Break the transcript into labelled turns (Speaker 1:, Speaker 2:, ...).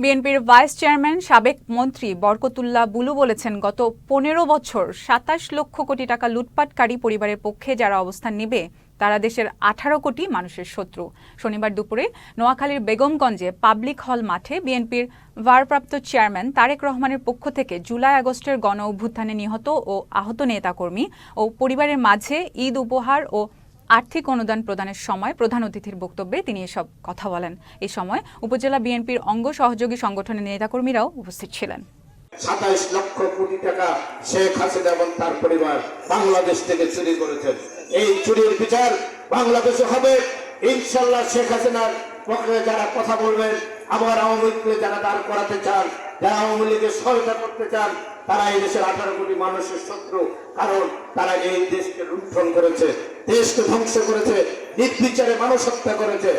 Speaker 1: বিএনপির vice chairman সাবেক মন্ত্রী বরকতুল্লাহ বুলু বলেছেন, গত ১৫ বছর ২৭ লক্ষ কোটি টাকা লুটপাটকারী পরিবারের পক্ষে যারা অবস্থান নেবে তারা দেশের ১৮ কোটি মানুষের শত্রু। শনিবার দুপুরে নোয়াখালীর বেগমগঞ্জে পাবলিক হল মাঠে বিএনপির ভারপ্রাপ্ত চেয়ারম্যান তারেক রহমানের পক্ষ থেকে জুলাই আগস্টের গণ অভ্যুত্থানে নিহত ও আহত নেতাকর্মী ও পরিবারের মাঝে ঈদ উপহার ও আর্থিক অনুদান প্রদানের সময় প্রধান অতিথির বক্তব্যে তিনি এসব কথা বলেন। এই সময় উপজেলা বিএনপির অঙ্গ সহযোগী সংগঠনের নেতাকর্মীরাও উপস্থিত ছিলেন।
Speaker 2: ২৭ লক্ষ কোটি টাকা শেখ হাসিনা এবং তার পরিবার বাংলাদেশ থেকে চুরি করেছেন। এই চুরির বিচার বাংলাদেশে হবে ইনশাল্লাহ। শেখ হাসিনার পক্ষে যারা কথা বলবেন, আবার আওয়ামী লীগকে যারা দাঁড় করাতে চান, যারা আওয়ামী লীগের সহায়তা করতে চান, তারা এই দেশের ১৮ কোটি মানুষের শত্রু। কারণ তারা এই দেশকে লুণ্ঠন করেছে, দেশকে ধ্বংস করেছে, নির্বিচারে মানুষ হত্যা করেছে।